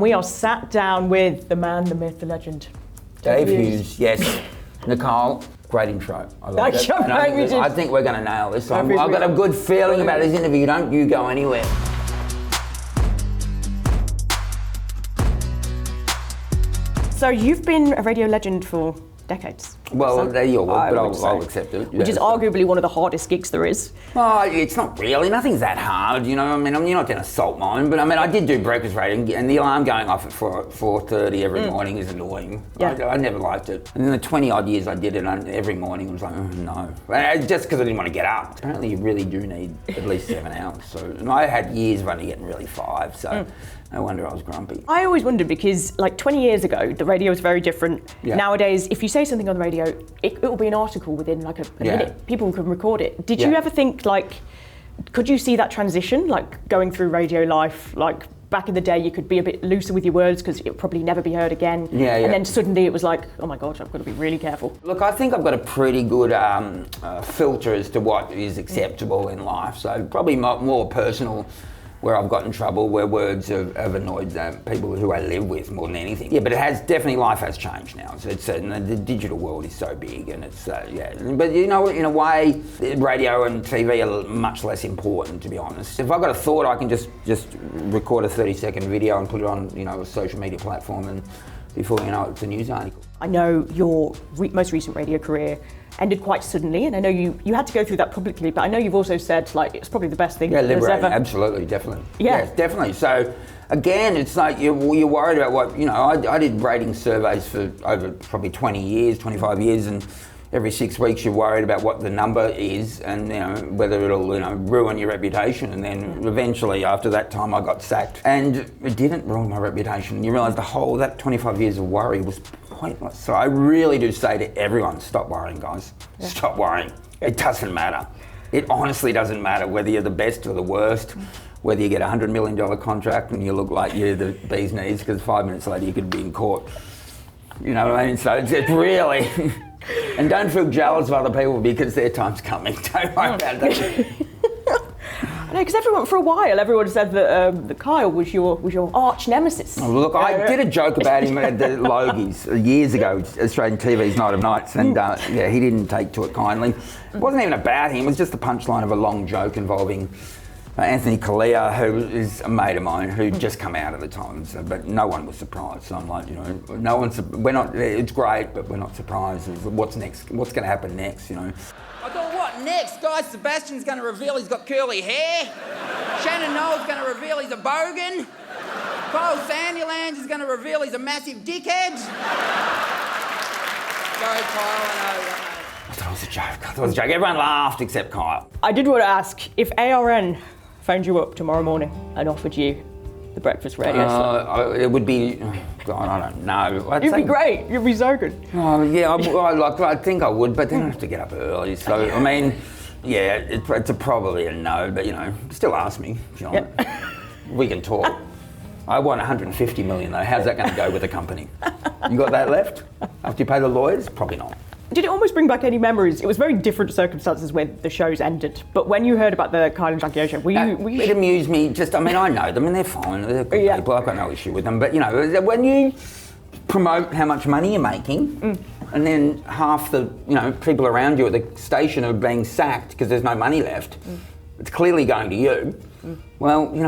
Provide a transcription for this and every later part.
We are sat down with the man, the myth, the legend. Dave Hughes, yes. Nicole, great intro. I like it. I think we're going to nail this. I've got a good feeling about this interview. Don't you go anywhere. So you've been a radio legend for decades. Well, there you are, but I'll accept it. Which is arguably one of the hardest gigs there is. Oh, it's not really. Nothing's that hard, you know. I mean, you're not doing a salt mine, but I did do breakfast radio, and the alarm going off at 4:30 every morning is annoying. Yeah. I never liked it. And in the 20-odd years I did it, every morning I was like, oh, no. Just because I didn't want to get up. Apparently you really do need at least 7 hours. So, and I had years of only getting really 5, so no wonder I was grumpy. I always wondered because, like, 20 years ago, the radio was very different. Yeah. Nowadays, if you say something on the radio, it will be an article within like a minute. People can record it. Did you ever think, like, could you see that transition, like going through radio life, like back in the day you could be a bit looser with your words because it would probably never be heard again. And then suddenly it was like, oh my God, I've got to be really careful. Look, I think I've got a pretty good filter as to what is acceptable in life. So probably more personal, where I've got in trouble, where words have annoyed people who I live with more than anything. Yeah, but life has changed now. So the digital world is so big, and it's, But you know, in a way, radio and TV are much less important, to be honest. If I've got a thought, I can just record a 30-second video and put it on, you know, a social media platform, and before you know it, it's a news article. I know your most recent radio career ended quite suddenly, and I know you had to go through that publicly, but I know you've also said, like, it's probably the best thing there's ever. Absolutely, definitely. Yeah, definitely. So again, it's like you're worried about what, you know, I did rating surveys for over probably 20 years, 25 years, and every 6 weeks you're worried about what the number is and, you know, whether it'll, you know, ruin your reputation. And then eventually after that time I got sacked, and it didn't ruin my reputation. You realise that 25 years of worry was pointless. So I really do say to everyone, stop worrying, guys. Yeah. Stop worrying. It doesn't matter. It honestly doesn't matter whether you're the best or the worst, whether you get a $100 million contract and you look like you're the bee's knees because 5 minutes later you could be in court. You know what I mean? So it's really... And don't feel jealous of other people because their time's coming. Don't worry about that. No, because for a while, everyone said that Kyle was your arch nemesis. Oh, look, I did a joke about him at the Logies years ago, Australian TV's Night of Nights, and he didn't take to it kindly. It wasn't even about him, it was just the punchline of a long joke involving Anthony Kalia, who is a mate of mine who'd just come out at the time, so, but no one was surprised. So I'm like, you know, it's great, but we're not surprised. What's next? What's going to happen next, you know? I thought, what next? Guys, Sebastian's going to reveal he's got curly hair. Shannon Noel's going to reveal he's a bogan. Kyle Sandilands is going to reveal he's a massive dickhead. Go, Kyle, I thought it was a joke. Everyone laughed except Kyle. I did want to ask, if ARN phoned you up tomorrow morning and offered you the breakfast radio slot, it would be, God, I don't know. You'd be great. You'd be so good. I think I would, but then I have to get up early. So I mean, yeah, it's probably a no. But you know, still ask me if you want. We can talk. I want 150 million though. How's that going to go with the company? You got that left after you pay the lawyers? Probably not. Did it almost bring back any memories? It was very different circumstances when the shows ended, but when you heard about the Kyle and Jackie O show, were you... It amused me, I know them and they're fine, they're good people, I've got no issue with them, but you know, when you promote how much money you're making, and then half the, you know, people around you at the station are being sacked because there's no money left, it's clearly going to you, well, you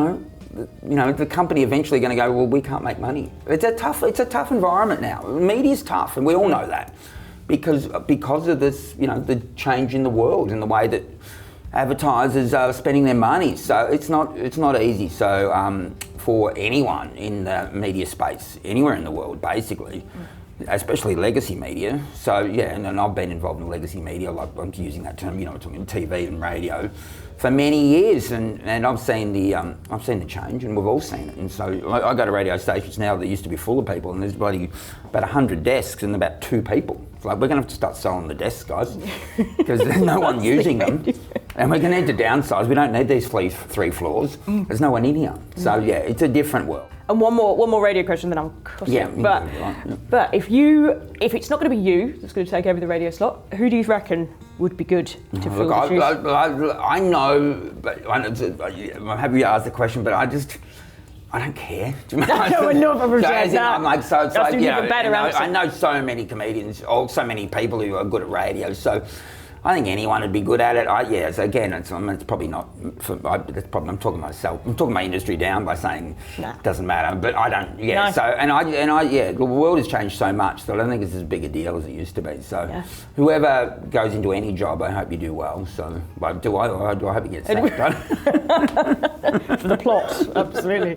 know, the company eventually going to go, well, we can't make money. It's a tough environment now. Media's tough, and we all know that. Because of this, you know, the change in the world and the way that advertisers are spending their money. So it's not easy. So for anyone in the media space, anywhere in the world, basically, especially legacy media. So yeah, and I've been involved in legacy media, like I'm using that term, you know, talking TV and radio, for many years, and I've seen the change, and we've all seen it. And so I go to radio stations now that used to be full of people, and there's about 100 desks and about 2 people. It's like, we're going to have to start selling the desks, guys, because there's no one using them, and we're going to need to downsize. We don't need these 3 floors. There's no one in here. So yeah, it's a different world. And one more radio question, then I'll cross it. But if it's not going to be you that's going to take over the radio slot, who do you reckon would be good to fill the shoes? I know, but I'm happy you asked the question, but I just, I don't know. I think, I don't care. No, enough of I'm like, so it's like, you know, I know so many comedians, or so many people who are good at radio, so I think anyone would be good at it. So again, it's probably not, I'm talking myself, I'm talking my industry down by saying it doesn't matter, but I don't, the world has changed so much that I don't think it's as big a deal as it used to be, so whoever goes into any job, I hope you do well, so, do I hope you get sacked? For the plot, absolutely.